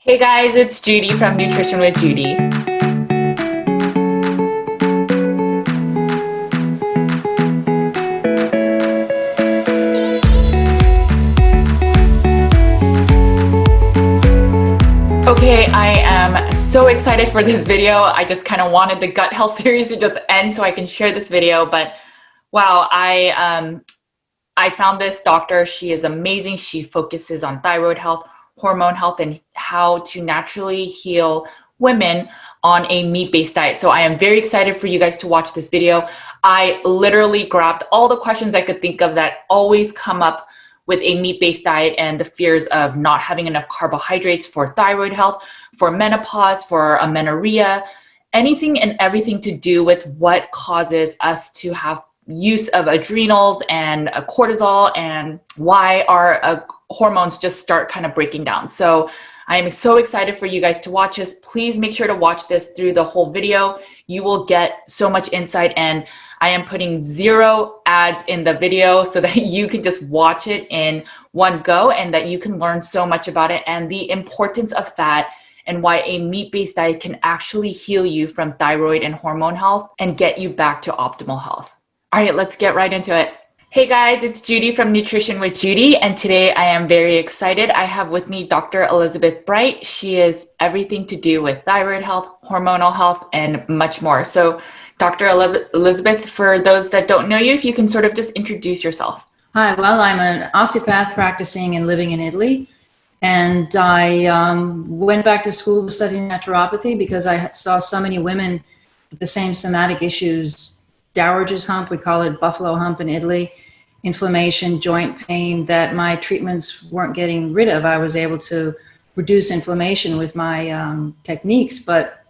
Hey guys, it's Judy from Nutrition with Judy. Okay, I am so excited for this video. I just kind of wanted the gut health series to just end so I can share this video, but wow, I found this doctor. She is amazing. She focuses on thyroid health, hormone health, and how to naturally heal women on a meat-based diet. So I am very excited for you guys to watch this video. I literally grabbed all the questions I could think of that always come up with a meat-based diet and the fears of not having enough carbohydrates for thyroid health, for menopause, for amenorrhea, anything and everything to do with what causes us to have use of adrenals and cortisol and why our hormones just start kind of breaking down. So I am so excited for you guys to watch this. Please make sure to watch this through the whole video. You will get so much insight, and I am putting 0 ads in the video so that you can just watch it in one go and that you can learn so much about it and the importance of fat and why a meat-based diet can actually heal you from thyroid and hormone health and get you back to optimal health. All right, let's get right into it. Hey guys, it's Judy from Nutrition with Judy, and today I am very excited. I have with me Dr. Elizabeth Bright. She is everything to do with thyroid health, hormonal health, and much more. So Dr. Elizabeth, for those that don't know you, if you can sort of just introduce yourself. Hi, well, I'm an osteopath practicing and living in Italy. And I went back to school studying naturopathy because I saw so many women with the same somatic issues. Dowager's hump, we call it buffalo hump in Italy, inflammation, joint pain, that my treatments weren't getting rid of. I was able to reduce inflammation with my techniques, but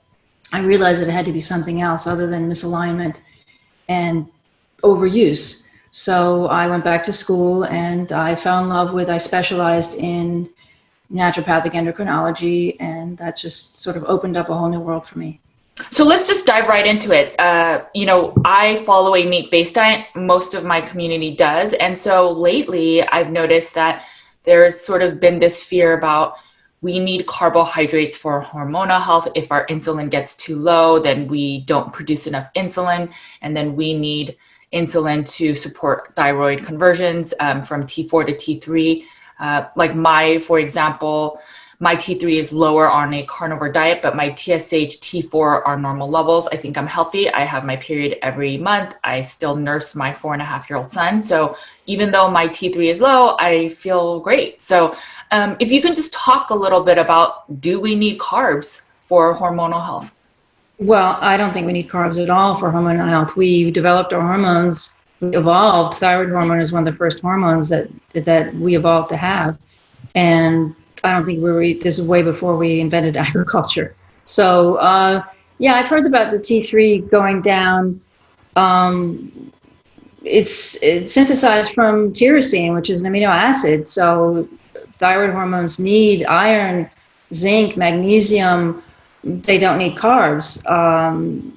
I realized that it had to be something else other than misalignment and overuse. So I went back to school and I fell in love with, I specialized in naturopathic endocrinology, and that just sort of opened up a whole new world for me. So let's just dive right into it. I follow a meat-based diet. Most of my community does. And so lately I've noticed that there's sort of been this fear about we need carbohydrates for hormonal health. If our insulin gets too low, then we don't produce enough insulin. And then we need insulin to support thyroid conversions from T4 to T3. For example, my T3 is lower on a carnivore diet, but my TSH, T4 are normal levels. I think I'm healthy. I have my period every month. I still nurse my 4.5-year-old son. So even though my T3 is low, I feel great. So if you can just talk a little bit about, do we need carbs for hormonal health? Well, I don't think we need carbs at all for hormonal health. We developed our hormones, we evolved. Thyroid hormone is one of the first hormones that we evolved to have. And I don't think this is way before we invented agriculture. So, I've heard about the T3 going down. It's synthesized from tyrosine, which is an amino acid. So thyroid hormones need iron, zinc, magnesium. They don't need carbs.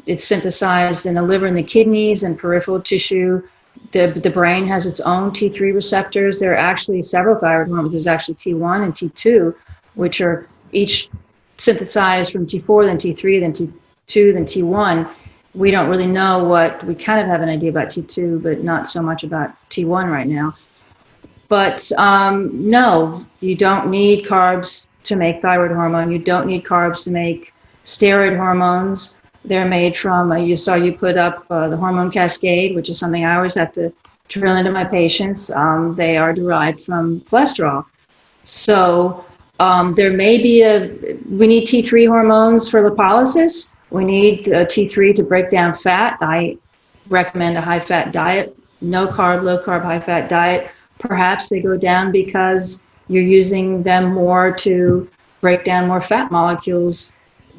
It's synthesized in the liver and the kidneys and peripheral tissue. The brain has its own T3 receptors. There are actually several thyroid hormones. There's actually T1 and T2, which are each synthesized from T4, then T3, then T2, then T1. We don't really know we kind of have an idea about T2, but not so much about T1 right now. But no, you don't need carbs to make thyroid hormone. You don't need carbs to make steroid hormones. They're made from, you put up the hormone cascade, which is something I always have to drill into my patients. They are derived from cholesterol. So we need T3 hormones for lipolysis. We need T3 to break down fat. I recommend a high-fat diet, no carb, low carb, high-fat diet. Perhaps they go down because you're using them more to break down more fat molecules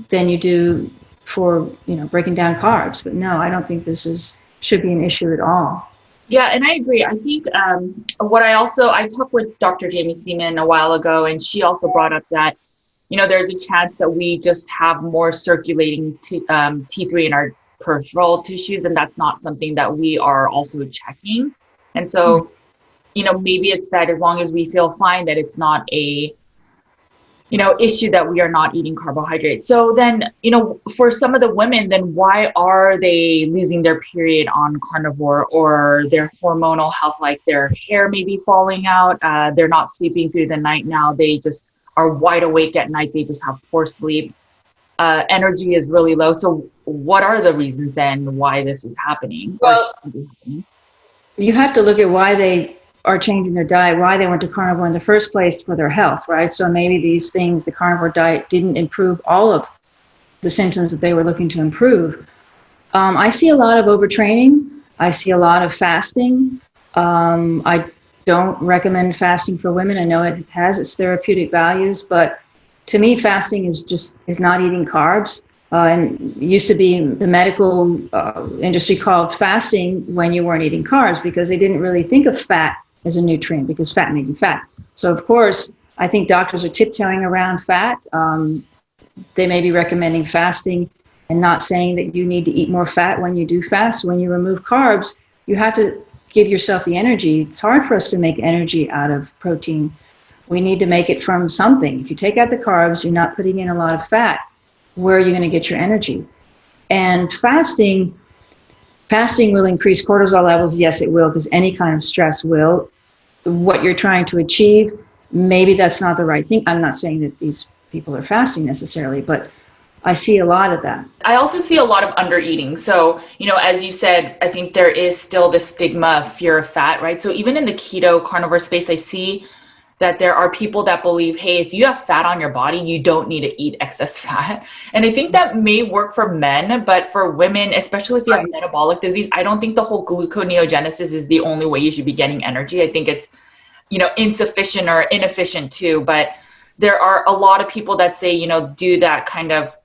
than you do for breaking down carbs. But no, I don't think this should be an issue at all. Yeah, and I agree. I think I talked with Dr. Jamie Seaman a while ago, and she also brought up that there's a chance that we just have more circulating T3 in our peripheral tissues, and that's not something that we are also checking. And so maybe it's that as long as we feel fine, that it's not a issue that we are not eating carbohydrates. So then, for some of the women, then why are they losing their period on carnivore, or their hormonal health, like their hair may be falling out, they're not sleeping through the night now, they just are wide awake at night, they just have poor sleep, energy is really low. So what are the reasons then why this is happening? Well, you have to look at why they are changing their diet, why they went to carnivore in the first place for their health, right? So maybe these things, the carnivore diet didn't improve all of the symptoms that they were looking to improve. I see a lot of overtraining. I see a lot of fasting. I don't recommend fasting for women. I know it has its therapeutic values, but to me, fasting is not eating carbs. And it used to be the medical industry called fasting when you weren't eating carbs, because they didn't really think of fat as a nutrient, because fat made you fat. So of course, I think doctors are tiptoeing around fat. They may be recommending fasting and not saying that you need to eat more fat when you do fast. When you remove carbs, you have to give yourself the energy. It's hard for us to make energy out of protein. We need to make it from something. If you take out the carbs, you're not putting in a lot of fat. Where are you going to get your energy? And fasting will increase cortisol levels. Yes, it will, because any kind of stress will. What you're trying to achieve, maybe that's not the right thing. I'm not saying that these people are fasting necessarily, but I see a lot of that. I also see a lot of under eating. So, as you said, I think there is still the stigma of fear of fat, right? So even in the keto carnivore space, I see that there are people that believe, hey, if you have fat on your body, you don't need to eat excess fat. And I think that may work for men, but for women, especially if you have metabolic disease, I don't think the whole gluconeogenesis is the only way you should be getting energy. I think it's, insufficient or inefficient too. But there are a lot of people that say, do that kind of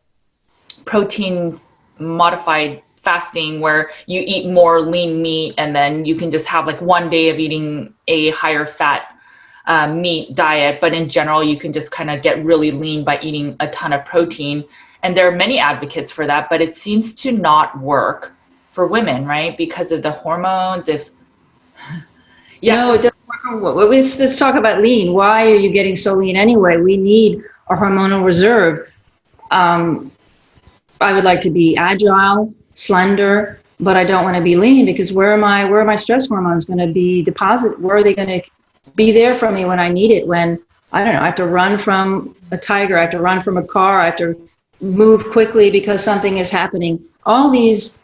proteins modified fasting where you eat more lean meat, and then you can just have like one day of eating a higher fat meat diet, but in general you can just kind of get really lean by eating a ton of protein. And there are many advocates for that, but it seems to not work for women, right? Because of the hormones. No, it doesn't work. Let's talk about lean. Why are you getting so lean anyway? We need a hormonal reserve. I would like to be agile, slender, but I don't want to be lean, because where are my stress hormones going to be deposited? Where are they going to be there for me when I need it? When, I don't know, I have to run from a tiger, I have to run from a car, I have to move quickly because something is happening. All these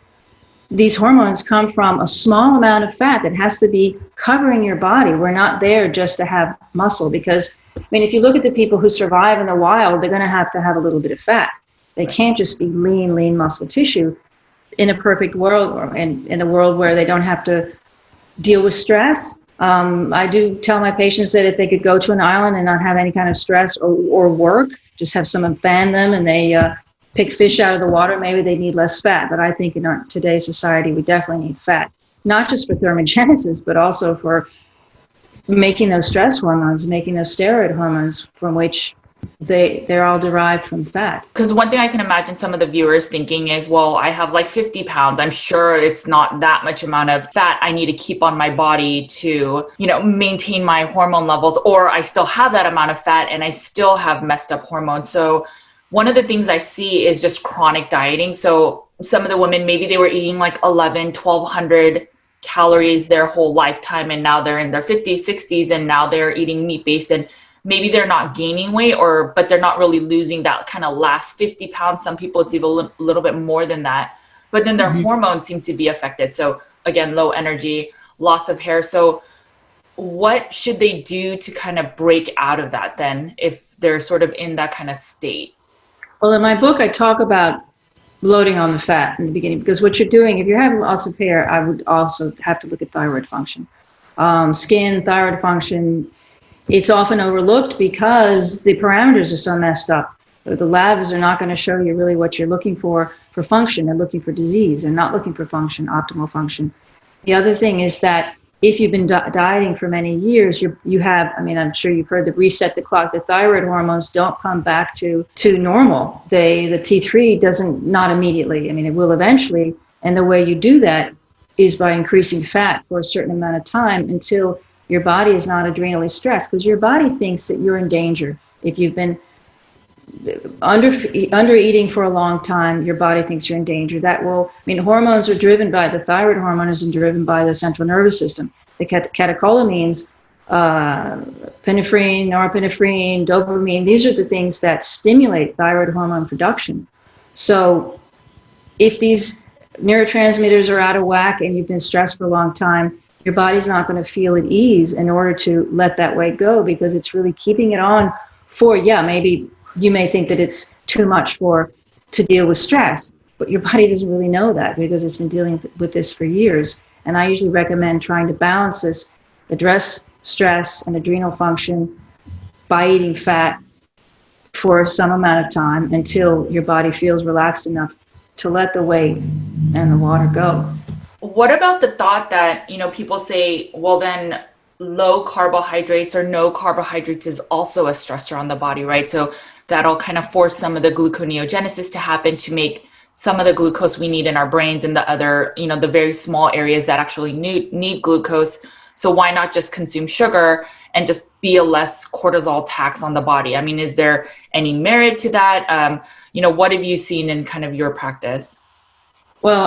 hormones come from a small amount of fat that has to be covering your body. We're not there just to have muscle, because, if you look at the people who survive in the wild, they're going to have a little bit of fat. They can't just be lean muscle tissue. In a perfect world, or in a world where they don't have to deal with stress, I do tell my patients that if they could go to an island and not have any kind of stress or work, just have someone fan them and they pick fish out of the water, maybe they need less fat. But I think in today's society, we definitely need fat, not just for thermogenesis, but also for making those stress hormones, making those steroid hormones, from which they're all derived from fat. Because one thing I can imagine some of the viewers thinking is, well, I have like 50 pounds. I'm sure it's not that much amount of fat I need to keep on my body to, maintain my hormone levels, or I still have that amount of fat and I still have messed up hormones. So one of the things I see is just chronic dieting. So some of the women, maybe they were eating like 1,200 calories their whole lifetime, and now they're in their 50s, 60s, and now they're eating meat-based, and maybe they're not gaining weight, but they're not really losing that kind of last 50 pounds. Some people, it's even a little bit more than that, but then their hormones seem to be affected. So again, low energy, loss of hair. So what should they do to kind of break out of that then, if they're sort of in that kind of state? Well, in my book, I talk about loading on the fat in the beginning, because what you're doing, if you're having loss of hair, I would also have to look at thyroid function. Skin, thyroid function, it's often overlooked because the parameters are so messed up. The labs are not going to show you really what you're looking for function. They're looking for disease. They're not looking for function, optimal function. The other thing is that if you've been dieting for many years, you have, I'm sure you've heard the reset the clock. The thyroid hormones don't come back to normal. The T3 not immediately. It will eventually. And the way you do that is by increasing fat for a certain amount of time until your body is not adrenally stressed, because your body thinks that you're in danger. If you've been under eating for a long time, your body thinks you're in danger. That will, I mean, hormones are driven by, the thyroid hormone is driven by the central nervous system. The catecholamines, epinephrine, norepinephrine, dopamine, these are the things that stimulate thyroid hormone production. So if these neurotransmitters are out of whack and you've been stressed for a long time, your body's not going to feel at ease in order to let that weight go, because it's really keeping it on for, yeah, maybe you may think that it's too much to deal with stress, but your body doesn't really know that because it's been dealing with this for years. And I usually recommend trying to balance this, address stress and adrenal function by eating fat for some amount of time until your body feels relaxed enough to let the weight and the water go. What about the thought that, people say, well, then low carbohydrates or no carbohydrates is also a stressor on the body, right? So that'll kind of force some of the gluconeogenesis to happen to make some of the glucose we need in our brains and the other, the very small areas that actually need glucose. So why not just consume sugar and just be a less cortisol tax on the body? I mean, is there any merit to that? What have you seen in kind of your practice? Well,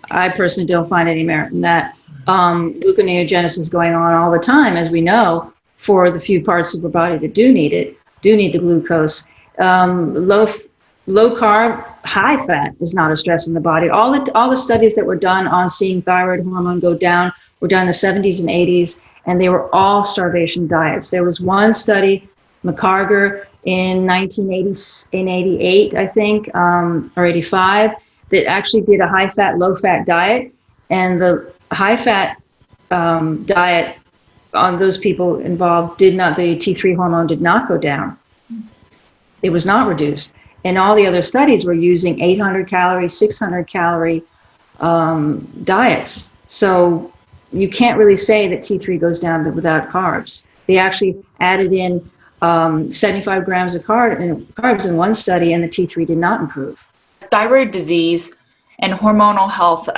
I personally don't find any merit in that. Gluconeogenesis is going on all the time, as we know, for the few parts of the body that do need the glucose. Low carb, high fat is not a stress in the body. All the studies that were done on seeing thyroid hormone go down were done in the 70s and 80s, and they were all starvation diets. There was one study, McCarger, in 1988, I think, or 85, that actually did a high-fat, low-fat diet, and the high-fat diet on those people involved the T3 hormone did not go down. It was not reduced. And all the other studies were using 800 calorie, 600 calorie diets. So you can't really say that T3 goes down without carbs. They actually added in 75 grams of carbs in one study, and the T3 did not improve. Thyroid disease and hormonal health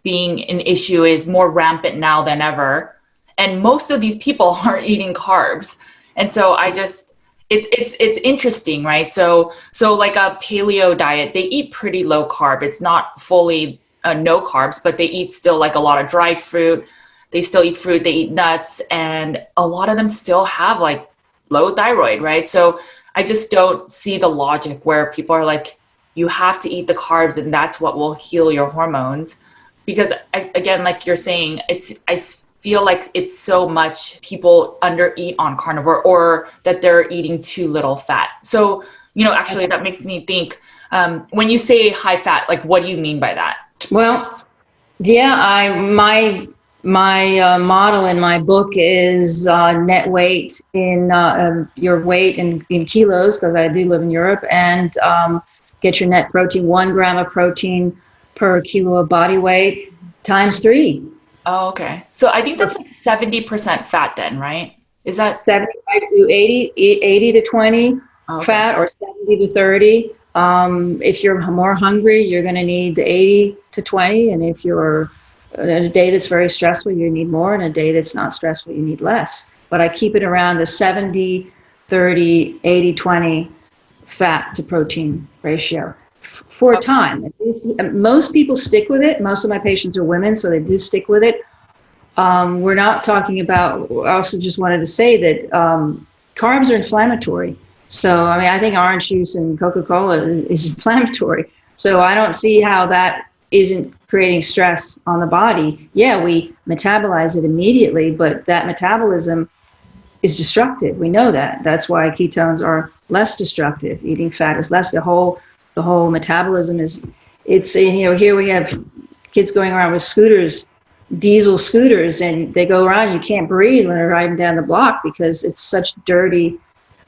being an issue is more rampant now than ever. And most of these people are eating carbs. And so it's interesting, right? So like a paleo diet, they eat pretty low carb. It's not fully no carbs, but they eat still like a lot of dried fruit. They still eat fruit, they eat nuts, and a lot of them still have like low thyroid, right? So I just don't see the logic where people are like, you have to eat the carbs and that's what will heal your hormones. Because again, like you're saying, I feel like it's so much people undereat on carnivore, or that they're eating too little fat. So, actually that makes me think, when you say high fat, like what do you mean by that? Well, yeah, my model in my book is net weight in your weight in kilos, because I do live in Europe, and get your net protein, 1 gram of protein per kilo of body weight times 3. Oh, okay. So I think that's like 70% fat then, right? Is that 75 to 80 to 20 fat, or 70 to 30. If you're more hungry, you're going to need the 80 to 20. And if you're in a day that's very stressful, you need more. And a day that's not stressful, you need less. But I keep it around the 70, 30, 80, 20 fat to protein ratio for a time. At least, most people stick with it. Most of my patients are women, so they do stick with it. We're not talking about, I also just wanted to say that carbs are inflammatory. So, I mean, I think orange juice and Coca-Cola is inflammatory. So I don't see how that isn't creating stress on the body. Yeah, we metabolize it immediately, but that metabolism is destructive. We know that. That's why ketones are less destructive. Eating fat is less. The whole metabolism here we have kids going around with scooters, diesel scooters, and they go around, you can't breathe when they're riding down the block because it's such dirty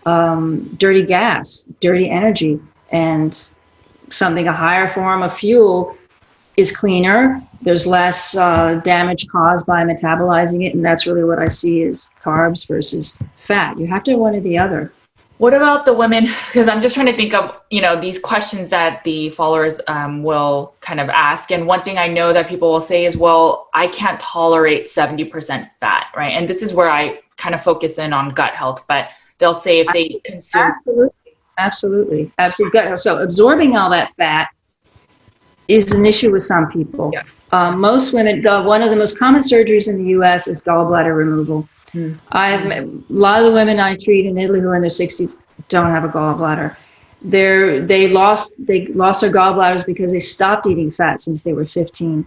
gas, dirty energy. And a higher form of fuel is cleaner. There's less damage caused by metabolizing it. And that's really what I see is carbs versus fat. You have to have one or the other. What about the women? Because I'm just trying to think of, these questions that the followers will kind of ask. And one thing I know that people will say is, well, I can't tolerate 70% fat, right? And this is where I kind of focus in on gut health, but they'll say if they consume, Absolutely. Absolutely. Absolutely. So absorbing all that fat is an issue with some people. Yes. Most women, one of the most common surgeries in the U.S. is gallbladder removal. A lot of the women I treat in Italy who are in their 60s don't have a gallbladder. They lost their gallbladders because they stopped eating fat since they were 15.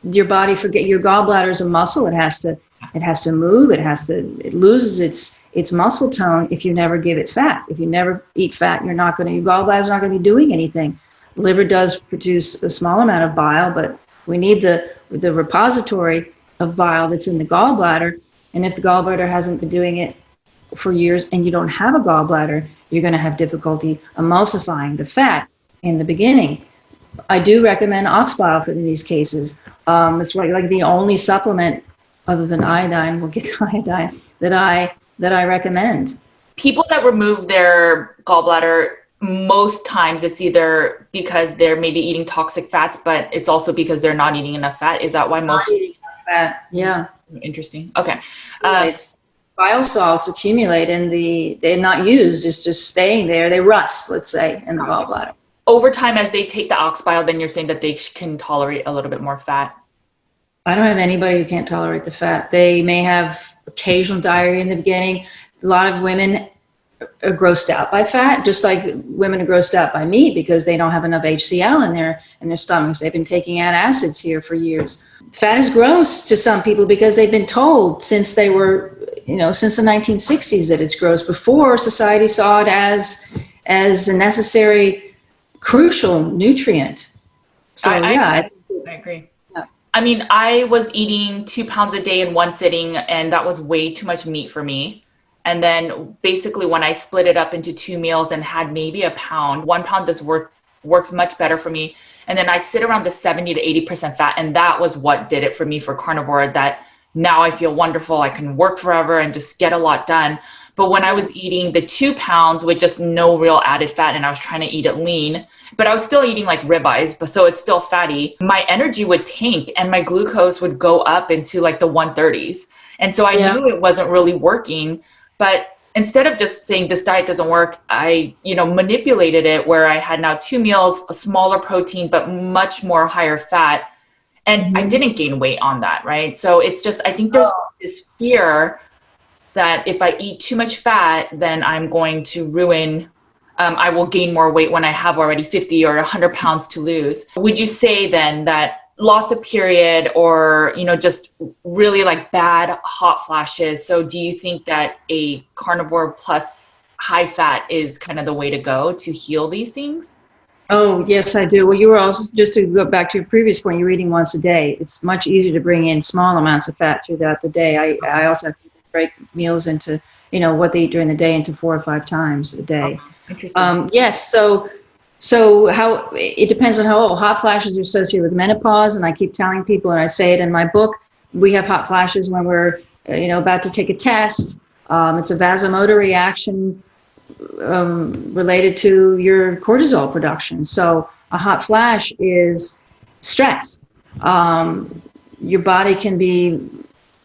Your gallbladder is a muscle. It has to move. It loses its muscle tone if you never give it fat. If you never eat fat, your gallbladder's not going to be doing anything. The liver does produce a small amount of bile, but we need the repository of bile that's in the gallbladder. And if the gallbladder hasn't been doing it for years and you don't have a gallbladder, you're going to have difficulty emulsifying the fat in the beginning. I do recommend ox bile for these cases. It's like the only supplement other than iodine, we'll get to iodine, that I recommend. People that remove their gallbladder, most times it's either because they're maybe eating toxic fats, but it's also because they're not eating enough fat. Is that why most? Not eating enough fat. Yeah. Interesting. Okay. It's bile salts accumulate they're not used. It's just staying there. They rust, let's say, in the gallbladder. Over time, as they take the ox bile, then you're saying that they can tolerate a little bit more fat. I don't have anybody who can't tolerate the fat. They may have occasional diarrhea in the beginning. A lot of women are grossed out by fat, just like women are grossed out by meat because they don't have enough HCl in their stomachs. They've been taking antacids here for years. Fat is gross to some people because they've been told since they were, since the 1960s that it's gross. Before, society saw it as a necessary, crucial nutrient. So I agree. Yeah. I mean, I was eating 2 pounds a day in one sitting, and that was way too much meat for me. And then basically when I split it up into 2 meals and had maybe a pound, 1 pound works much better for me. And then I sit around the 70 to 80% fat. And that was what did it for me for carnivore, that now I feel wonderful. I can work forever and just get a lot done. But when I was eating the 2 pounds with just no real added fat and I was trying to eat it lean, but I was still eating like ribeyes, but so it's still fatty, my energy would tank and my glucose would go up into like the 130s. And so I knew it wasn't really working. But instead of just saying this diet doesn't work, I, manipulated it where I had now 2 meals, a smaller protein, but much more higher fat. And I didn't gain weight on that, right? So it's just, I think there's this fear that if I eat too much fat, then I'm going to ruin, I will gain more weight when I have already 50 or 100 pounds to lose. Would you say then that loss of period or, just really like bad hot flashes? So do you think that a carnivore plus high fat is kind of the way to go to heal these things? Oh, yes, I do. Well, you were also, just to go back to your previous point, you're eating once a day. It's much easier to bring in small amounts of fat throughout the day. I also have to break meals into, what they eat during the day into 4 or 5 times a day. Interesting. Yes. So how it depends on how old. Hot flashes are associated with menopause, and I keep telling people, and I say it in my book, we have hot flashes when we're about to take a test. It's a vasomotor reaction related to your cortisol production. So a hot flash is stress. Your body can be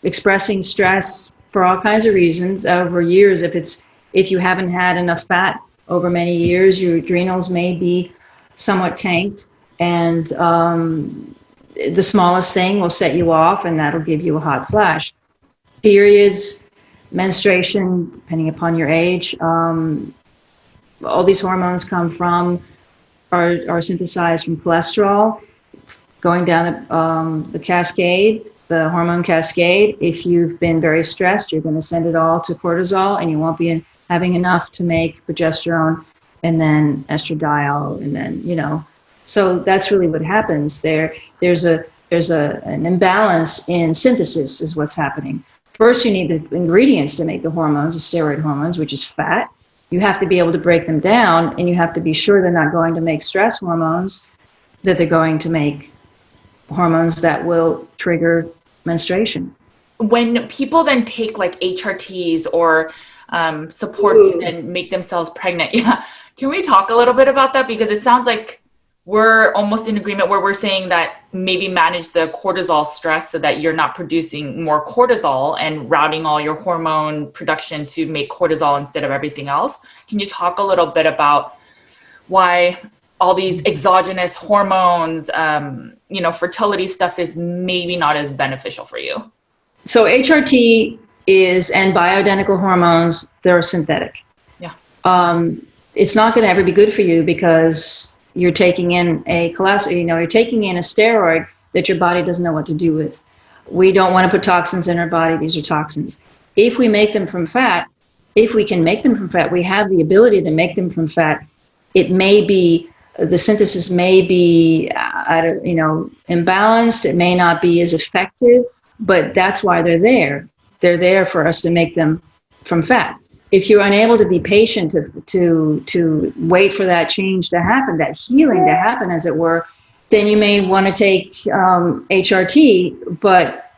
expressing stress for all kinds of reasons over years. If you haven't had enough fat over many years, your adrenals may be somewhat tanked, and the smallest thing will set you off, and that'll give you a hot flash. Periods, menstruation, depending upon your age, all these hormones are synthesized from cholesterol, going down the cascade, the hormone cascade. If you've been very stressed, you're going to send it all to cortisol, and you won't be having enough to make progesterone and then estradiol, and then, so that's really what happens there. There's an imbalance in synthesis is what's happening. First, you need the ingredients to make the hormones, the steroid hormones, which is fat. You have to be able to break them down, and you have to be sure they're not going to make stress hormones, that they're going to make hormones that will trigger menstruation. When people then take like HRTs or support to then make themselves pregnant. Yeah. Can we talk a little bit about that? Because it sounds like we're almost in agreement where we're saying that maybe manage the cortisol stress so that you're not producing more cortisol and routing all your hormone production to make cortisol instead of everything else. Can you talk a little bit about why all these exogenous hormones, fertility stuff is maybe not as beneficial for you? So HRT and bioidentical hormones, they're synthetic. Yeah. It's not going to ever be good for you because you're taking in you're taking in a steroid that your body doesn't know what to do with. We don't want to put toxins in our body. These are toxins. If we make them from fat, if we can make them from fat, we have the ability to make them from fat. It may be, the synthesis may be, imbalanced. It may not be as effective, but that's why they're there. They're there for us to make them from fat. If you're unable to be patient to wait for that change to happen, that healing to happen, as it were, then you may want to take HRT. But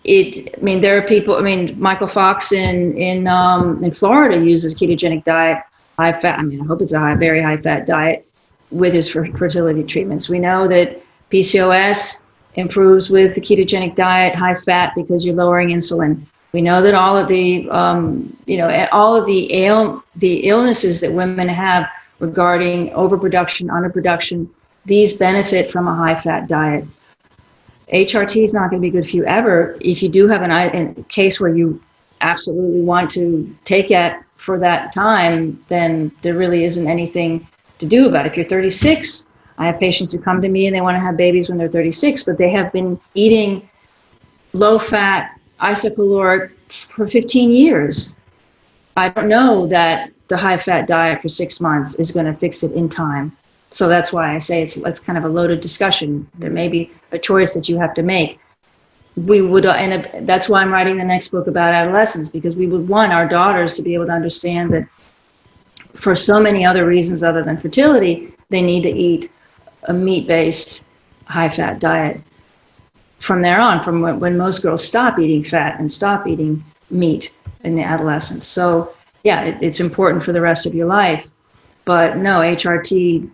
there are people. Michael Fox in Florida uses ketogenic diet, high fat. I hope it's a very high fat diet with his fertility treatments. We know that PCOS improves with the ketogenic diet, high fat, because you're lowering insulin. We know that all of the illnesses that women have regarding overproduction, underproduction, these benefit from a high-fat diet. HRT is not going to be good for you ever. If you do have a case where you absolutely want to take it for that time, then there really isn't anything to do about it. If you're 36, I have patients who come to me and they want to have babies when they're 36, but they have been eating low-fat, isocaloric for 15 years. I don't know that the high-fat diet for 6 months is going to fix it in time. So that's why I say it's kind of a loaded discussion. There may be a choice that you have to make. We would, and that's why I'm writing the next book about adolescence, because we would want our daughters to be able to understand that for so many other reasons other than fertility, they need to eat a meat-based, high-fat diet. From there on, from when most girls stop eating fat and stop eating meat in the adolescence. So yeah, it's important for the rest of your life. But no, HRT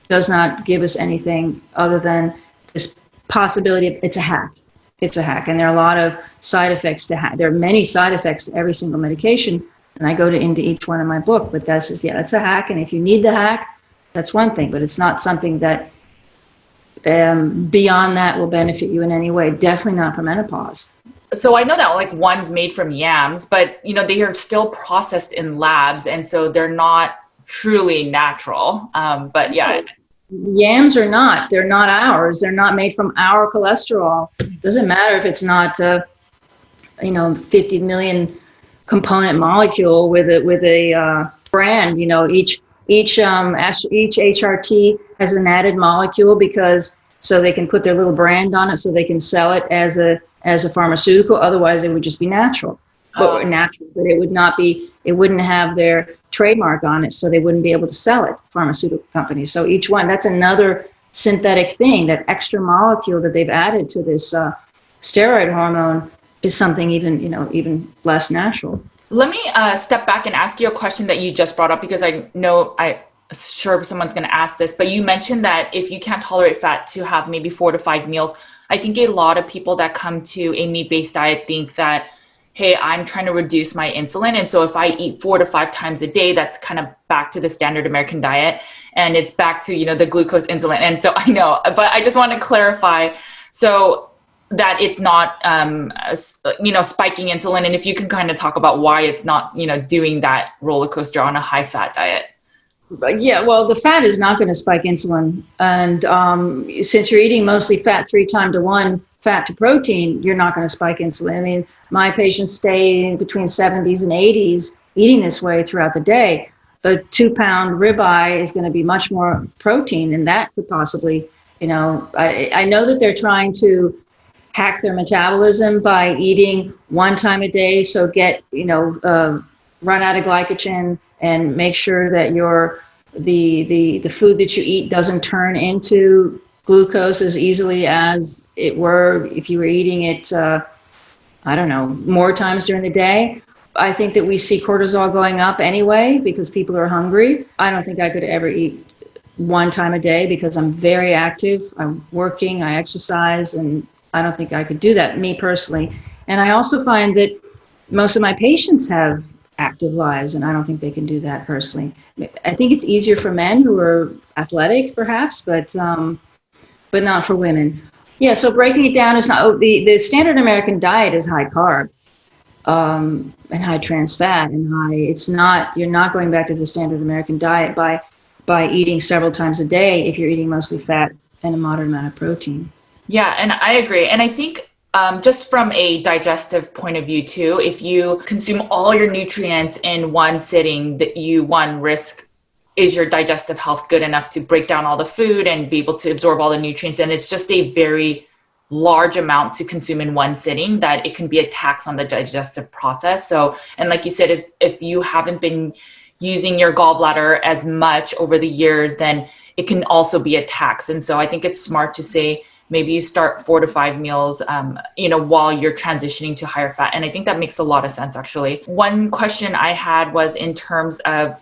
does not give us anything other than this possibility of it's a hack. It's a hack. And there are a lot of side effects to hack. There are many side effects to every single medication. And I go into each one in my book, but that's a hack. And if you need the hack, that's one thing, but it's not something that beyond that will benefit you in any way. Definitely not for menopause. So I know that one's made from yams, but they are still processed in labs, and so they're not truly natural. But yeah, yams are not. They're not ours. They're not made from our cholesterol. It doesn't matter if it's not 50 million component molecule with a brand. Each HRT has an added molecule so they can put their little brand on it, so they can sell it as a pharmaceutical. Otherwise, it would just be natural. But it would not be. It wouldn't have their trademark on it, so they wouldn't be able to sell it. Pharmaceutical companies. So each one, that's another synthetic thing. That extra molecule that they've added to this steroid hormone is something even less natural. Let me step back and ask you a question that you just brought up, because I'm sure someone's going to ask this, but you mentioned that if you can't tolerate fat, to have maybe 4 to 5 meals. I think a lot of people that come to a meat-based diet think that, hey, I'm trying to reduce my insulin, and so if I eat 4 to 5 times a day, that's kind of back to the standard American diet, and it's back to the glucose insulin. And so I know, but I just want to clarify so that it's not spiking insulin, and if you can kind of talk about why it's not doing that roller coaster on a high fat diet. Yeah, well, the fat is not going to spike insulin, and since you're eating mostly fat 3 times to 1 fat to protein, you're not going to spike insulin. My patients stay between 70s and 80s eating this way throughout the day. A 2-pound ribeye is going to be much more protein, and that could possibly, I know that they're trying to hack their metabolism by eating 1 time a day, so get run out of glycogen and make sure that the food that you eat doesn't turn into glucose as easily as it were if you were eating it more times during the day. I think that we see cortisol going up anyway because people are hungry. I don't think I could ever eat one time a day because I'm very active. I'm working, I exercise, and I don't think I could do that, me personally. And I also find that most of my patients have active lives, and I don't think they can do that personally. I think it's easier for men who are athletic, perhaps, but not for women. Yeah, so breaking it down is not, the standard American diet is high carb, and high trans fat, and you're not going back to the standard American diet by eating several times a day if you're eating mostly fat and a moderate amount of protein. Yeah, and I agree. And I think just from a digestive point of view too, if you consume all your nutrients in one sitting, that risk, is your digestive health good enough to break down all the food and be able to absorb all the nutrients? And it's just a very large amount to consume in one sitting that it can be a tax on the digestive process. So, and like you said, is if you haven't been using your gallbladder as much over the years, then it can also be a tax. And so I think it's smart to say, maybe you start 4 to 5 meals, while you're transitioning to higher fat. And I think that makes a lot of sense, actually. One question I had was in terms of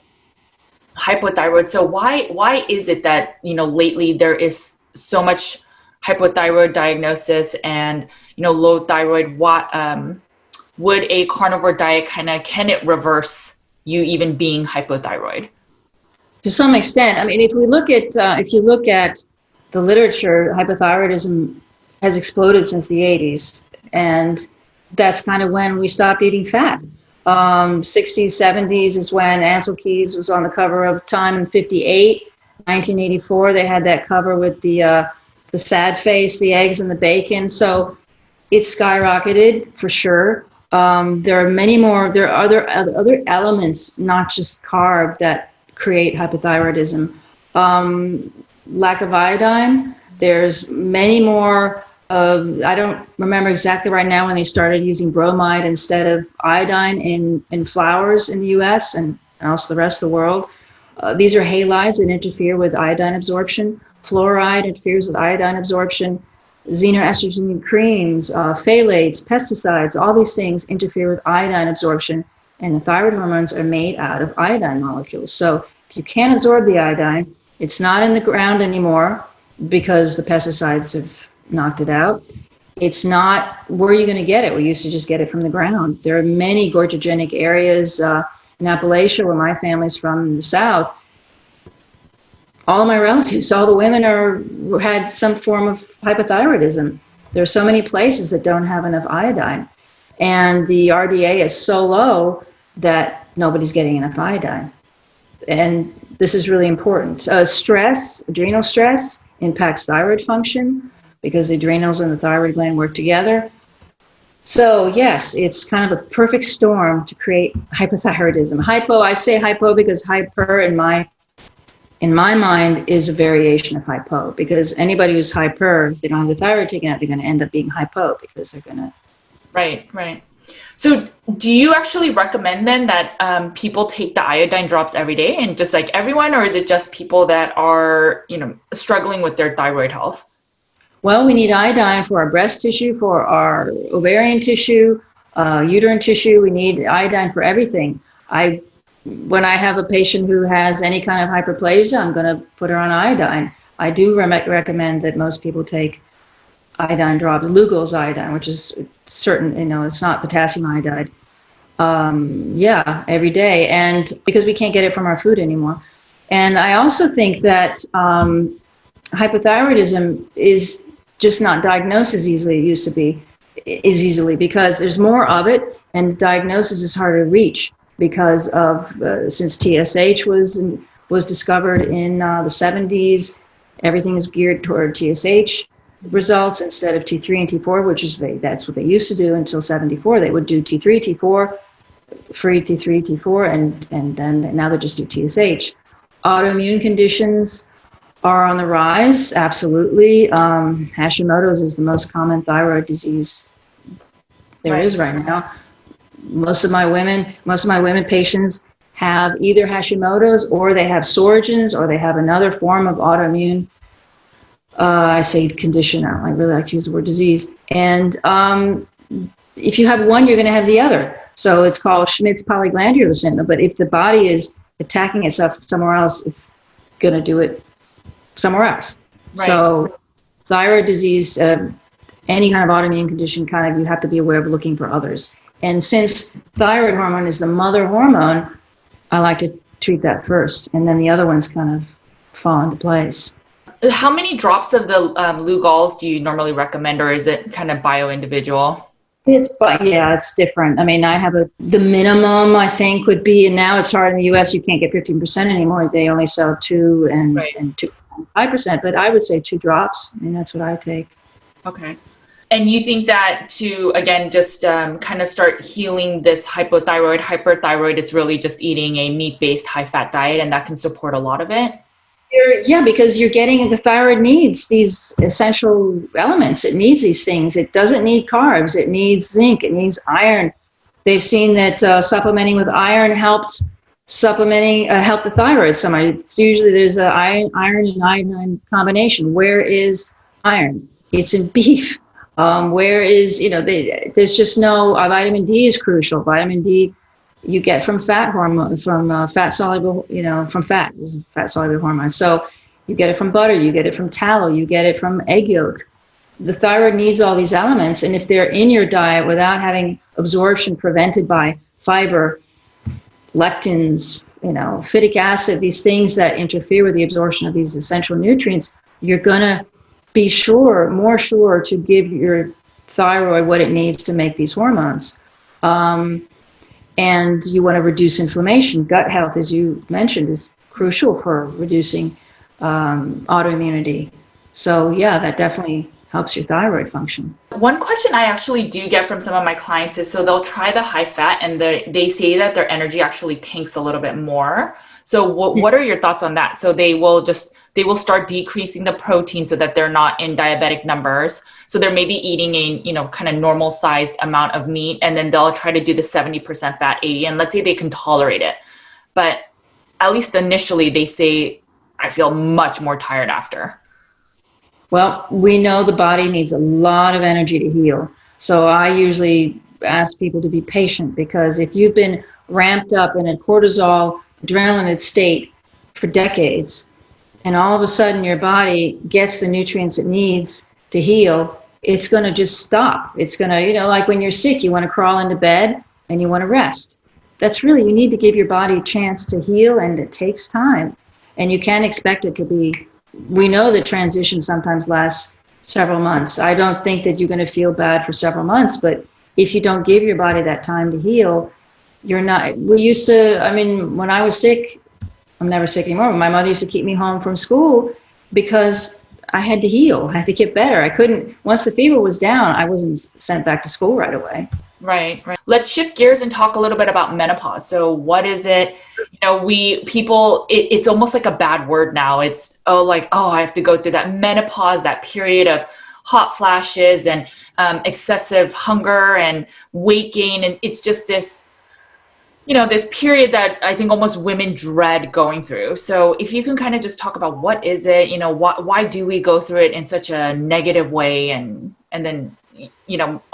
hypothyroid. So why is it that, lately there is so much hypothyroid diagnosis and, low thyroid? Would a carnivore diet can it reverse you even being hypothyroid? To some extent. I mean, if you look at the literature, hypothyroidism has exploded since the 80s, and that's kind of when we stopped eating fat. 60s, 70s is when Ansel Keys was on the cover of Time in 58. 1984, they had that cover with the sad face, the eggs and the bacon. So it's skyrocketed for sure. There are other elements, not just carb, that create hypothyroidism. Lack of iodine. There's many more. I don't remember exactly right now when they started using bromide instead of iodine in flours in the US and also the rest of the world. These are halides that interfere with iodine absorption. Fluoride interferes with iodine absorption. Xenoestrogen creams, phthalates, pesticides, all these things interfere with iodine absorption, and the thyroid hormones are made out of iodine molecules. So if you can't absorb the iodine, it's not in the ground anymore because the pesticides have knocked it out. It's not, where are you going to get it? We used to just get it from the ground. There are many goitrogenic areas in Appalachia, where my family's from, in the South. All of my relatives, all the women had some form of hypothyroidism. There are so many places that don't have enough iodine, and the RDA is so low that nobody's getting enough iodine. And this is really important. Stress, adrenal stress, impacts thyroid function because the adrenals and the thyroid gland work together. So yes, it's kind of a perfect storm to create hypothyroidism. Hypo, I say hypo because hyper in my mind is a variation of hypo, because anybody who's hyper, if they don't have the thyroid taken out, they're going to end up being hypo because they're going to. Right. So do you actually recommend then that people take the iodine drops every day, and just like everyone, or is it just people that are, struggling with their thyroid health? Well, we need iodine for our breast tissue, for our ovarian tissue, uterine tissue. We need iodine for everything. When I have a patient who has any kind of hyperplasia, I'm going to put her on iodine. I do recommend that most people take iodine drops, Lugol's iodine, which is certain, it's not potassium iodide. Every day, and because we can't get it from our food anymore. And I also think that hypothyroidism is just not diagnosed as easily as it used to be, because there's more of it, and the diagnosis is harder to reach because of since TSH was discovered in the 70s, everything is geared toward TSH results instead of T3 and T4, which is that's what they used to do until 74. They would do T3, T4, free T3, T4, and then now they just do TSH. Autoimmune conditions are on the rise, absolutely. Hashimoto's is the most common thyroid disease there is right now. Most of my women patients have either Hashimoto's, or they have Sjögren's, or they have another form of autoimmune. I say condition. I really like to use the word disease. And if you have one, you're going to have the other. So it's called Schmidt's polyglandular syndrome. But if the body is attacking itself somewhere else, it's going to do it somewhere else. Right. So thyroid disease, any kind of autoimmune condition, kind of, you have to be aware of looking for others. And since thyroid hormone is the mother hormone, I like to treat that first, and then the other ones kind of fall into place. How many drops of the Lugol's do you normally recommend, or is it kind of bio-individual? It's different. I mean, the minimum I think would be, and now it's hard in the US, you can't get 15% anymore. They only sell 2 and 2.5%, but I would say 2 drops. I mean, that's what I take. Okay. And you think that to, again, just kind of start healing this hypothyroid, hyperthyroid, it's really just eating a meat-based high-fat diet, and that can support a lot of it? Yeah, because you're getting, the thyroid needs these essential elements. It needs these things. It doesn't need carbs. It needs zinc. It needs iron. They've seen that supplementing with iron help the thyroid so much. Usually there's an iron and iodine combination. Where is iron? It's in beef. Where is, there's just no, vitamin D is crucial. Vitamin D you get from fat hormone, from fat soluble, from fat, this is fat soluble hormone. So you get it from butter, you get it from tallow, you get it from egg yolk. The thyroid needs all these elements, and if they're in your diet without having absorption prevented by fiber, lectins, phytic acid, these things that interfere with the absorption of these essential nutrients, you're gonna be more sure to give your thyroid what it needs to make these hormones. And you want to reduce inflammation. Gut health, as you mentioned, is crucial for reducing autoimmunity. So yeah, that definitely helps your thyroid function. One question I actually do get from some of my clients is, so they'll try the high fat and they say that their energy actually tanks a little bit more. So what are your thoughts on that? So they will start decreasing the protein so that they're not in diabetic numbers. So they're maybe eating a, kind of normal sized amount of meat, and then they'll try to do the 70% fat, 80, and let's say they can tolerate it. But at least initially they say, I feel much more tired after. Well, we know the body needs a lot of energy to heal. So I usually ask people to be patient, because if you've been ramped up in a cortisol, adrenaline state for decades, and all of a sudden your body gets the nutrients it needs to heal, it's going to just stop. It's going to, like when you're sick, you want to crawl into bed and you want to rest. That's really, you need to give your body a chance to heal, and it takes time. And you can't expect it to be, we know that transition sometimes lasts several months. I don't think that you're going to feel bad for several months, but if you don't give your body that time to heal, you're not, when I was sick, I'm never sick anymore. My mother used to keep me home from school because I had to heal. I had to get better. I couldn't, once the fever was down, I wasn't sent back to school right away. Right. Let's shift gears and talk a little bit about menopause. So what is it? It's almost like a bad word now. It's, I have to go through that menopause, that period of hot flashes and excessive hunger and weight gain. And it's just this, this period that I think almost women dread going through. So if you can kind of just talk about what is it, why do we go through it in such a negative way? And then,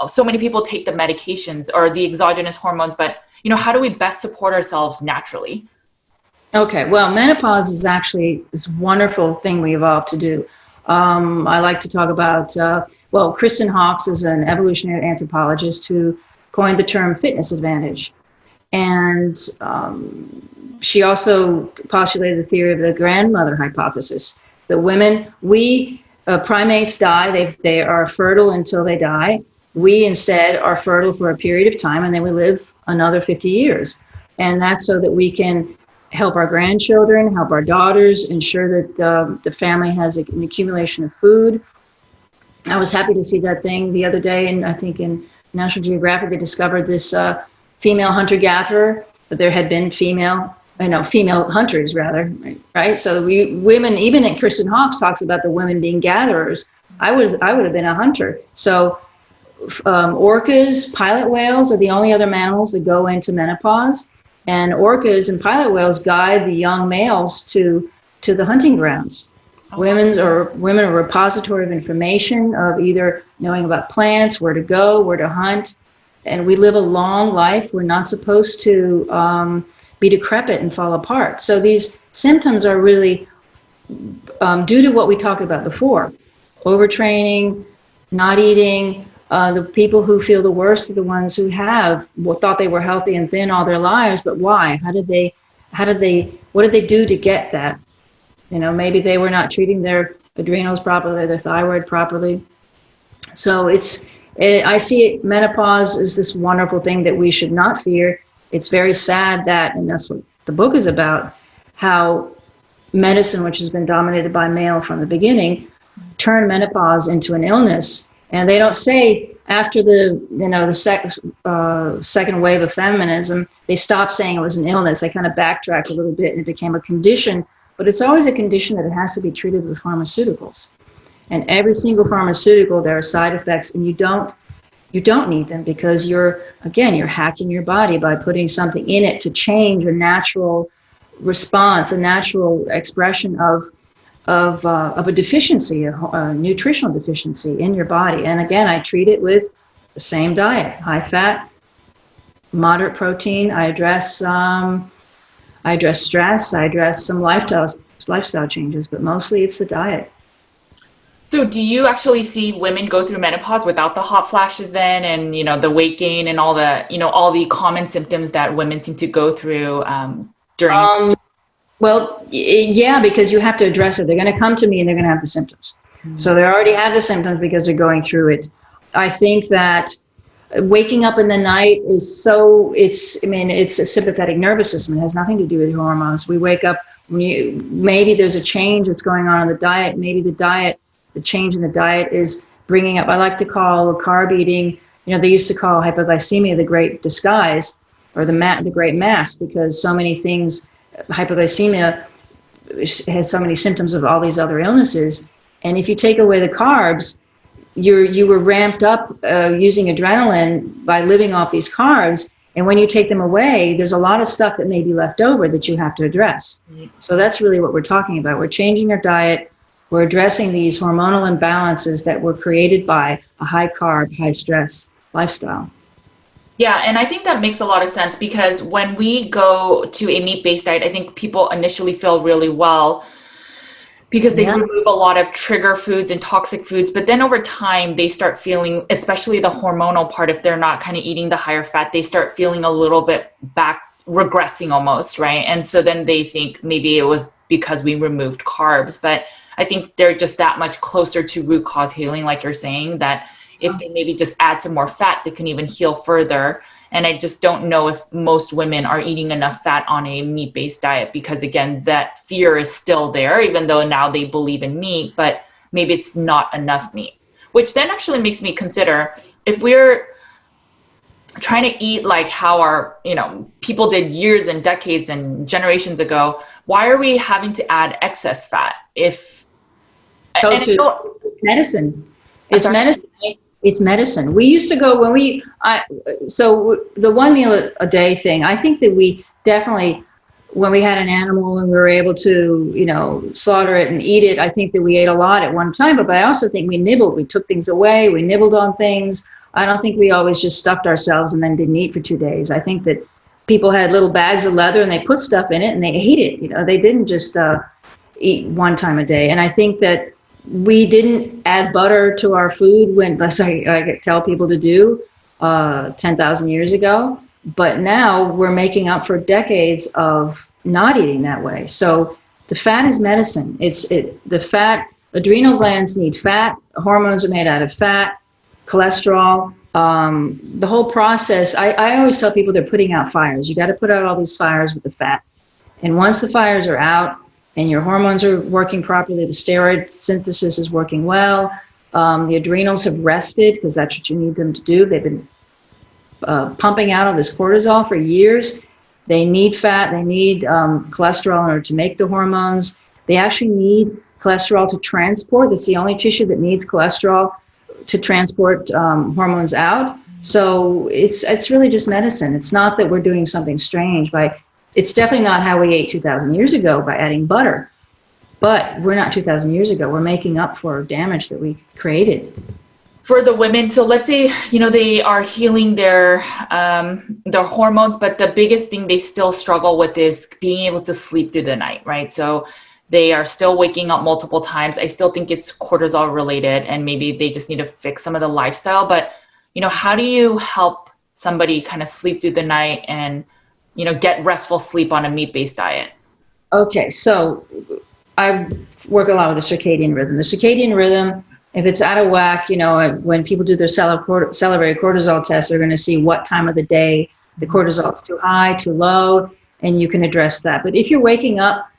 so many people take the medications or the exogenous hormones, but, how do we best support ourselves naturally? Okay. Well, menopause is actually this wonderful thing we evolved to do. I like to talk about, Kristen Hawkes is an evolutionary anthropologist who coined the term fitness advantage. And she also postulated the theory of the grandmother hypothesis, that women, primates die, they are fertile until they die. We instead are fertile for a period of time, and then we live another 50 years. And that's so that we can help our grandchildren, help our daughters, ensure that the family has an accumulation of food. I was happy to see that thing the other day, and I think in National Geographic, they discovered this female hunter-gatherer, but there had been female hunters rather, right? So women, even in Kristen Hawkes talks about the women being gatherers. I would have been a hunter. So orcas, pilot whales are the only other mammals that go into menopause, and orcas and pilot whales guide the young males to the hunting grounds. Women are a repository of information, of either knowing about plants, where to go, where to hunt. And we live a long life. We're not supposed to be decrepit and fall apart. So these symptoms are really due to what we talked about before, overtraining, not eating. The people who feel the worst are the ones who thought they were healthy and thin all their lives, but why? What did they do to get that? Maybe they were not treating their adrenals properly, their thyroid properly. So I see menopause as this wonderful thing that we should not fear. It's very sad that, and that's what the book is about, how medicine, which has been dominated by male from the beginning, turned menopause into an illness. And they don't say after the second wave of feminism, they stopped saying it was an illness. They kind of backtracked a little bit and it became a condition. But it's always a condition that it has to be treated with pharmaceuticals. And every single pharmaceutical, there are side effects, and you don't need them, because you're hacking your body by putting something in it to change a natural response, a natural expression of a deficiency, a nutritional deficiency in your body. And again, I treat it with the same diet: high fat, moderate protein. I address stress. I address some lifestyle changes, but mostly it's the diet. So do you actually see women go through menopause without the hot flashes then, and the weight gain and all the common symptoms that women seem to go through during? Well, yeah, because you have to address it. They're going to come to me and they're going to have the symptoms. Mm-hmm. So they already have the symptoms because they're going through it. I think that waking up in the night is it's a sympathetic nervous system. It has nothing to do with hormones. We wake up, maybe there's a change that's going on in the diet. Maybe the change in the diet is bringing up, I like to call carb eating, they used to call hypoglycemia the great disguise, or the great mask, because so many things, hypoglycemia has so many symptoms of all these other illnesses. And if you take away the carbs, you were ramped up using adrenaline by living off these carbs. And when you take them away, there's a lot of stuff that may be left over that you have to address. Mm-hmm. So that's really what we're talking about. We're changing our diet. We're addressing these hormonal imbalances that were created by a high carb, high stress lifestyle. Yeah, and I think that makes a lot of sense, because when we go to a meat-based diet, I think people initially feel really well because they remove a lot of trigger foods and toxic foods. But then over time, they start feeling, especially the hormonal part, if they're not kind of eating the higher fat, they start feeling a little bit regressing almost, right? And so then they think maybe it was because we removed carbs. But I think they're just that much closer to root cause healing, like you're saying, that if they maybe just add some more fat, they can even heal further. And I just don't know if most women are eating enough fat on a meat-based diet, because again, that fear is still there, even though now they believe in meat, but maybe it's not enough meat, which then actually makes me consider, if we're trying to eat like how our, people did years and decades and generations ago, why are we having to add excess fat? Medicine. It's medicine. It's medicine. We used to go so the 1 meal a day thing, I think that we definitely, when we had an animal and we were able to, slaughter it and eat it, I think that we ate a lot at one time, but I also think we nibbled. We took things away. We nibbled on things. I don't think we always just stuffed ourselves and then didn't eat for 2 days. I think that people had little bags of leather and they put stuff in it and they ate it. They didn't just eat one time a day. And I think that we didn't add butter to our food as I tell people to do 10,000 years ago. But now we're making up for decades of not eating that way. So the fat is medicine. The fat, adrenal glands need fat. Hormones are made out of fat, cholesterol. The whole process, I always tell people they're putting out fires. You got to put out all these fires with the fat. And once the fires are out, and your hormones are working properly, the steroid synthesis is working well, the adrenals have rested, because that's what you need them to do. They've been pumping out all this cortisol for years. They need fat, they need cholesterol in order to make the hormones. They actually need cholesterol to transport. It's the only tissue that needs cholesterol to transport hormones out. So it's really just medicine. It's not that we're doing something strange it's definitely not how we ate 2,000 years ago by adding butter, but we're not 2,000 years ago. We're making up for damage that we created. For the women, so let's say, they are healing their hormones, but the biggest thing they still struggle with is being able to sleep through the night, right? So they are still waking up multiple times. I still think it's cortisol related, and maybe they just need to fix some of the lifestyle. But, how do you help somebody kind of sleep through the night and, get restful sleep on a meat-based diet? Okay, so I work a lot with the circadian rhythm. The circadian rhythm, if it's out of whack, when people do their cellular cortisol test, they're going to see what time of the day the cortisol is too high, too low, and you can address that. But if you're waking up,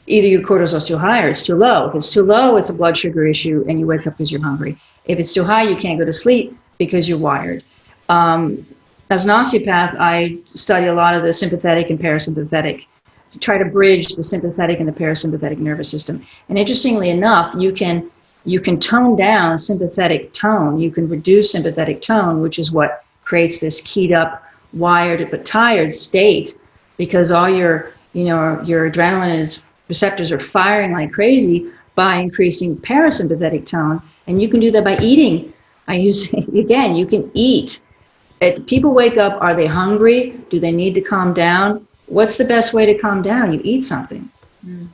either your cortisol is too high or it's too low. If it's too low, it's a blood sugar issue, and you wake up because you're hungry. If it's too high, you can't go to sleep because you're wired. As an osteopath, I study a lot of the sympathetic and parasympathetic to try to bridge the sympathetic and the parasympathetic nervous system. And interestingly enough, you can tone down sympathetic tone. You can reduce sympathetic tone, which is what creates this keyed up, wired but tired state, because all your adrenaline receptors are firing like crazy by increasing parasympathetic tone. And you can do that by eating. You can eat. People wake up, are they hungry? Do they need to calm down? What's the best way to calm down? You eat something.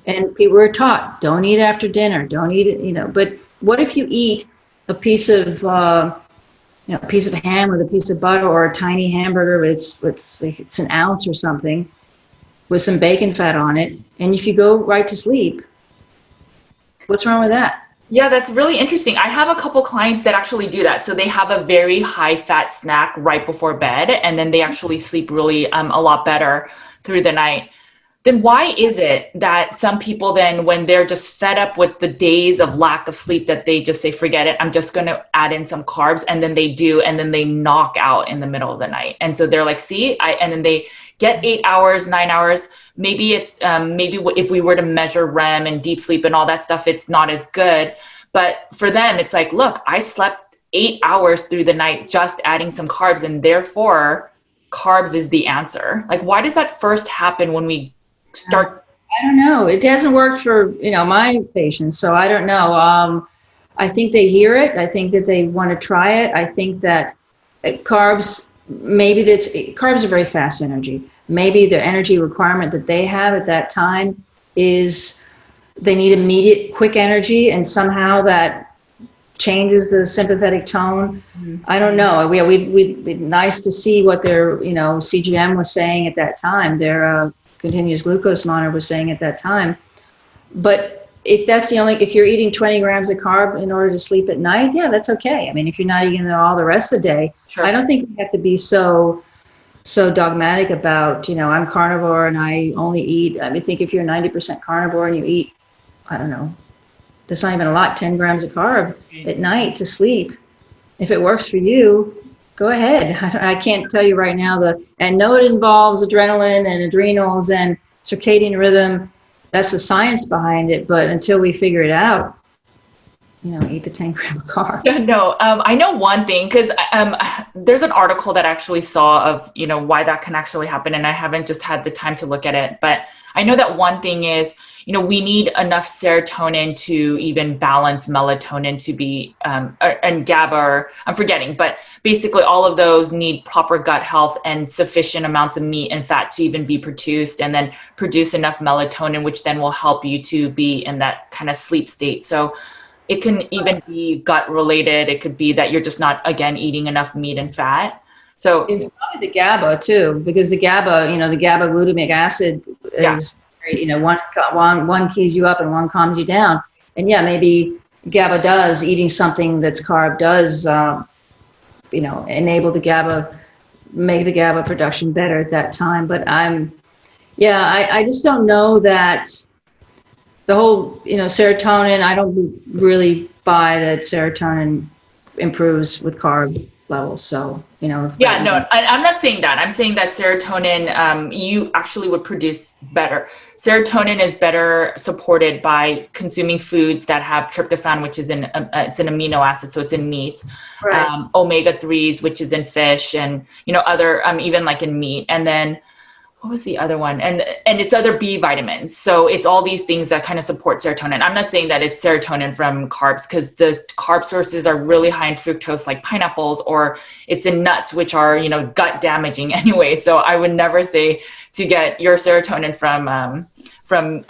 And people are taught, don't eat after dinner, don't eat it, but what if you eat a piece of ham with a piece of butter, or a tiny hamburger, it's an ounce or something, with some bacon fat on it, and if you go right to sleep, what's wrong with that? Yeah, that's really interesting. I have a couple clients that actually do that. So they have a very high fat snack right before bed, and then they actually sleep really a lot better through the night. Then why is it that some people then, when they're just fed up with the days of lack of sleep, that they just say, forget it, I'm just going to add in some carbs, and then they do, and then they knock out in the middle of the night. And so they're like, and then they get 8 hours, 9 hours. Maybe it's, if we were to measure REM and deep sleep and all that stuff, it's not as good. But for them, it's like, look, I slept 8 hours through the night just adding some carbs, and therefore carbs is the answer. Like, why does that first happen when we start? I don't know. It hasn't worked for, my patients. So I don't know. I think they hear it. I think that they want to try it. I think that carbs are very fast energy. Maybe their energy requirement that they have at that time is they need immediate, quick energy, and somehow that changes the sympathetic tone. I don't know. We'd be nice to see what their, CGM was saying at that time. Their continuous glucose monitor was saying at that time. But if you're eating 20 grams of carb in order to sleep at night, yeah, that's okay. I mean, if you're not eating them all the rest of the day, sure. I don't think you have to be so dogmatic about, I'm carnivore and I only eat. I think if you're 90% carnivore and you eat, I don't know, that's not even a lot, 10 grams of carb at night to sleep. If it works for you, go ahead. I can't tell you right now I know it involves adrenaline and adrenals and circadian rhythm. That's the science behind it. But until we figure it out, eat the 10 gram of carbs. Yeah, no, I know one thing, because there's an article that I actually saw of, why that can actually happen. And I haven't just had the time to look at it. But I know that one thing is, we need enough serotonin to even balance melatonin to be, and GABA, or I'm forgetting, but basically all of those need proper gut health and sufficient amounts of meat and fat to even be produced, and then produce enough melatonin, which then will help you to be in that kind of sleep state. So it can even be gut related. It could be that you're just not, again, eating enough meat and fat. So it's probably the GABA too, because the GABA, the GABA glutamic acid is, one keys you up and one calms you down. And yeah, maybe GABA eating something that's carb does, enable the GABA, make the GABA production better at that time. But I just don't know that the whole, serotonin, I don't really buy that serotonin improves with carb levels. So, Yeah, no, I'm not saying that. I'm saying that serotonin, you actually would produce better. Serotonin is better supported by consuming foods that have tryptophan, which is it's an amino acid, so it's in meat. Right. Omega-3s, which is in fish, and, other, even like in meat. And then what was the other one? And it's other B vitamins. So it's all these things that kind of support serotonin. I'm not saying that it's serotonin from carbs, because the carb sources are really high in fructose, like pineapples, or it's in nuts, which are, gut damaging anyway. So I would never say to get your serotonin from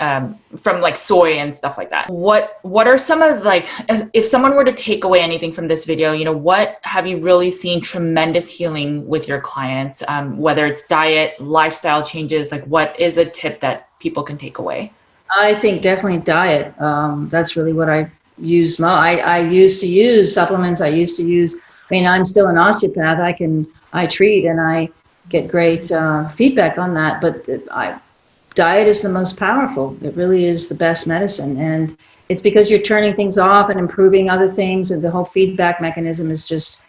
like soy and stuff like that. What are some of, like, if someone were to take away anything from this video, you know, what have you really seen tremendous healing with your clients, whether it's diet, lifestyle changes? Like, what is a tip that people can take away? I think definitely diet. That's really what I use. I used to use supplements. I mean, I'm still an osteopath. I treat and I get great feedback on that. But diet is the most powerful. It really is the best medicine. And it's because you're turning things off and improving other things. And the whole feedback mechanism is just,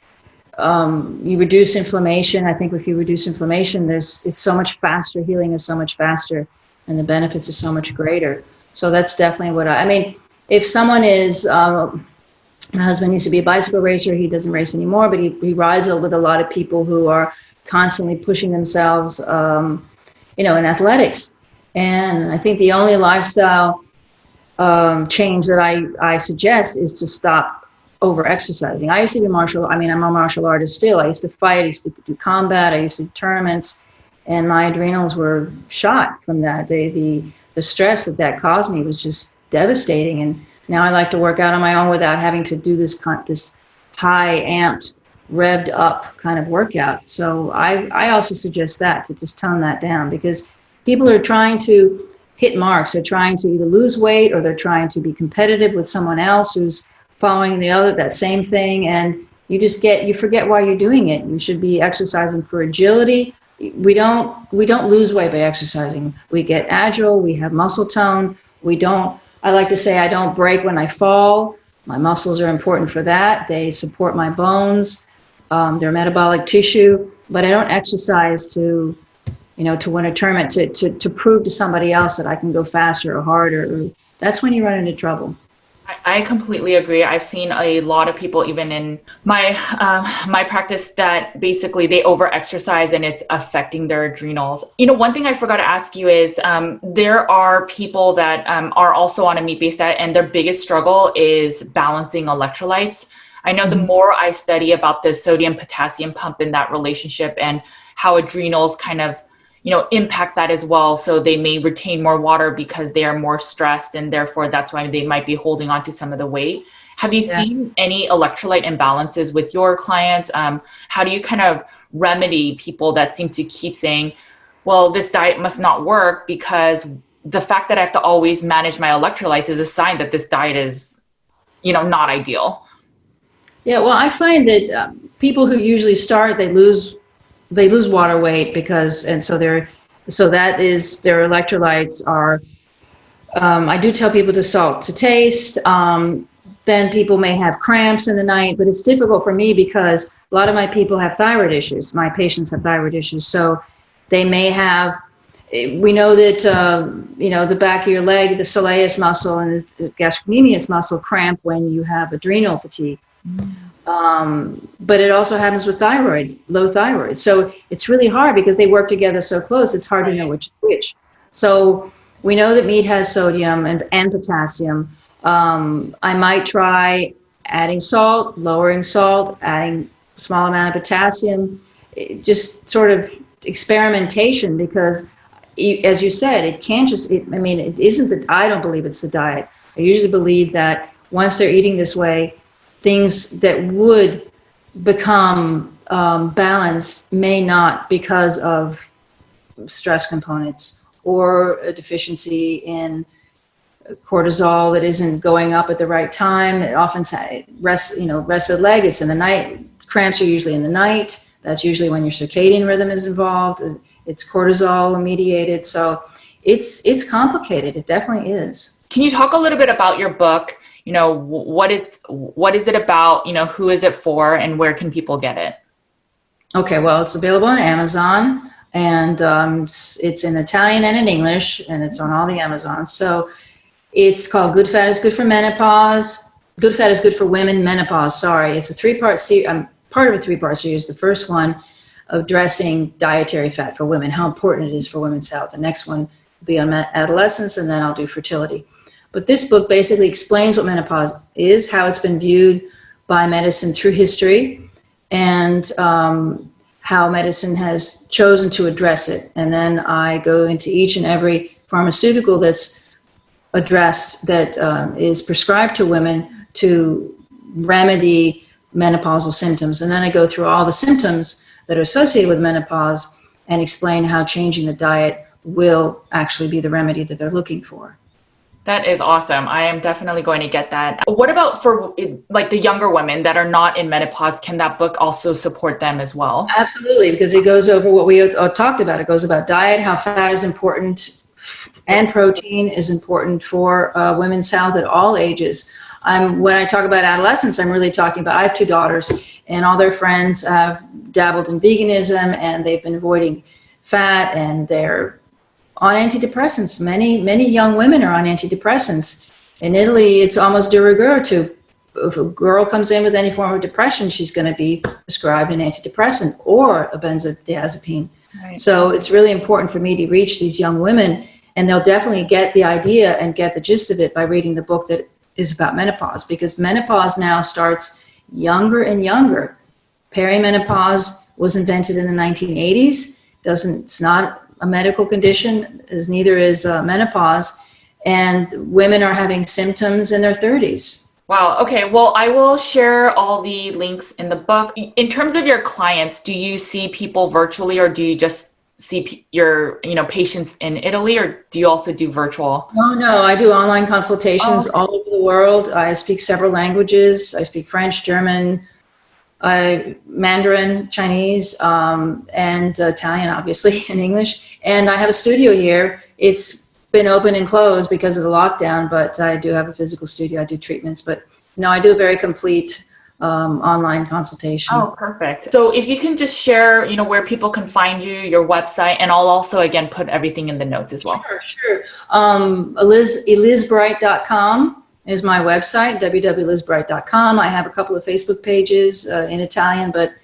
you reduce inflammation. I think if you reduce inflammation, it's so much faster. Healing is so much faster and the benefits are so much greater. So that's definitely what I mean, if someone is, my husband used to be a bicycle racer. He doesn't race anymore, but he rides with a lot of people who are constantly pushing themselves, you know, in athletics. And I think the only lifestyle change that I suggest is to stop over exercising. I used to be I'm a martial artist still. I used to fight, I used to do combat, I used to do tournaments, and my adrenals were shot from that. The stress that caused me was just devastating. And now I like to work out on my own without having to do this high amped, revved up kind of workout. So I also suggest that, to just tone that down, because people are trying to hit marks. They're trying to either lose weight or they're trying to be competitive with someone else who's following that same thing. And you forget why you're doing it. You should be exercising for agility. We don't lose weight by exercising. We get agile, we have muscle tone. I like to say I don't break when I fall. My muscles are important for that. They support my bones. They're metabolic tissue, but I don't exercise to win a tournament, to prove to somebody else that I can go faster or harder. That's when you run into trouble. I completely agree. I've seen a lot of people, even in my practice, that basically they over-exercise and it's affecting their adrenals. You know, one thing I forgot to ask you is there are people that are also on a meat-based diet, and their biggest struggle is balancing electrolytes. I know the more I study about the sodium-potassium pump in that relationship and how adrenals kind of, you know, impact that as well. So they may retain more water because they are more stressed, and therefore that's why they might be holding on to some of the weight. Have you seen any electrolyte imbalances with your clients? How do you kind of remedy people that seem to keep saying, well, this diet must not work because the fact that I have to always manage my electrolytes is a sign that this diet is, you know, not ideal? Yeah, well, I find that people who usually start, they lose water weight so that is, their electrolytes are, I do tell people to salt to taste. Then people may have cramps in the night, but it's difficult for me because a lot of my people have thyroid issues. My patients have thyroid issues. So they may have, we know that, the back of your leg, the soleus muscle and the gastrocnemius muscle cramp when you have adrenal fatigue. But it also happens with low thyroid. So it's really hard because they work together so close. It's hard to know which is which. So we know that meat has sodium and potassium. I might try adding salt, lowering salt, adding a small amount of potassium, just sort of experimentation, because as you said, it isn't that I don't believe it's the diet. I usually believe that once they're eating this way, things that would become balanced may not, because of stress components or a deficiency in cortisol that isn't going up at the right time. It often rested leg, it's in the night. Cramps are usually in the night. That's usually when your circadian rhythm is involved. It's cortisol mediated. So it's complicated. It definitely is. Can you talk a little bit about your book? You know, what is it about? You know, who is it for, and where can people get it? Okay, well, it's available on Amazon, and it's in Italian and in English, and it's on all the Amazons. So it's called Good Fat is Good for Menopause. Good Fat is Good for Women, Menopause, sorry. It's a three-part series. I'm part of a three-part series. The first one, addressing dietary fat for women, how important it is for women's health. The next one will be on adolescence, and then I'll do fertility. But this book basically explains what menopause is, how it's been viewed by medicine through history, and how medicine has chosen to address it. And then I go into each and every pharmaceutical that's addressed, that is prescribed to women to remedy menopausal symptoms. And then I go through all the symptoms that are associated with menopause and explain how changing the diet will actually be the remedy that they're looking for. That is awesome. I am definitely going to get that. What about for like the younger women that are not in menopause? Can that book also support them as well? Absolutely, because it goes over what we talked about. It goes about diet, how fat is important, and protein is important for women's health at all ages. When I talk about adolescents, I'm really talking about, I have 2 daughters, and all their friends have dabbled in veganism, and they've been avoiding fat, and they're on antidepressants. Many young women are on antidepressants. In Italy, it's almost de rigueur to, if a girl comes in with any form of depression, she's going to be prescribed an antidepressant or a benzodiazepine. Right. So it's really important for me to reach these young women, and they'll definitely get the idea and get the gist of it by reading the book that is about menopause, because menopause now starts younger and younger. Perimenopause was invented in the 1980s. It's not a medical condition, as neither is menopause, and women are having symptoms in their 30s. Wow. Okay. Well, I will share all the links in the book. In terms of your clients, do you see people virtually, or do you just see your patients in Italy, or do you also do virtual? No, I do online consultations all over the world. I speak several languages. I speak French, German, Mandarin, Chinese, and Italian, obviously, and English. And I have a studio here. It's been open and closed because of the lockdown, but I do have a physical studio. I do treatments, but no, I do a very complete online consultation. Oh, perfect. So if you can just share, where people can find you, your website, and I'll also, again, put everything in the notes as well. Sure. elizbright.com is my website, www.elizbright.com. I have a couple of Facebook pages in Italian, but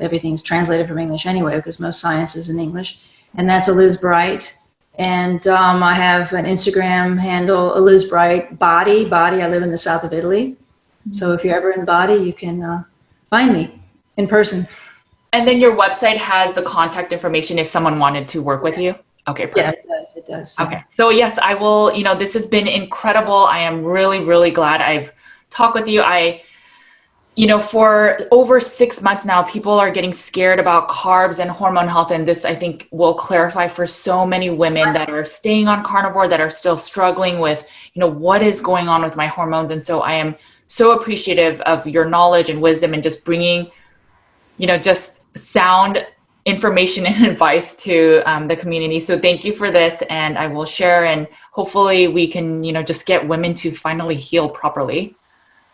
everything's translated from English anyway, because most science is in English. And that's Eliz Bright. And I have an Instagram handle, Eliz Bright Body. I live in the south of Italy. So if you're ever in Body, you can find me in person. And then your website has the contact information if someone wanted to work with you? Okay, perfect. Yeah, it does. Okay. So yes, I will, this has been incredible. I am really, really glad I've talked with you. For over 6 months now, people are getting scared about carbs and hormone health. And this, I think, will clarify for so many women that are staying on carnivore, that are still struggling with, what is going on with my hormones. And so I am so appreciative of your knowledge and wisdom, and just bringing, just sound information and advice to the community. So thank you for this, and I will share, and hopefully we can, just get women to finally heal properly.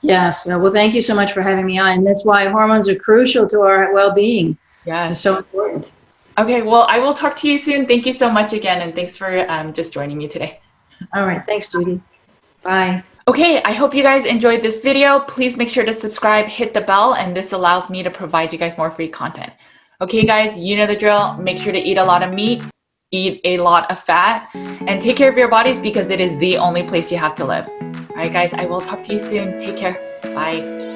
Yes. Well, thank you so much for having me on. That's why hormones are crucial to our well-being. Yeah. They're so important. Okay. Well, I will talk to you soon. Thank you so much again. And thanks for just joining me today. All right. Thanks, Judy. Bye. Okay. I hope you guys enjoyed this video. Please make sure to subscribe, hit the bell, and this allows me to provide you guys more free content. Okay, guys, you know the drill. Make sure to eat a lot of meat, eat a lot of fat, and take care of your bodies, because it is the only place you have to live. All right, guys, I will talk to you soon. Take care. Bye.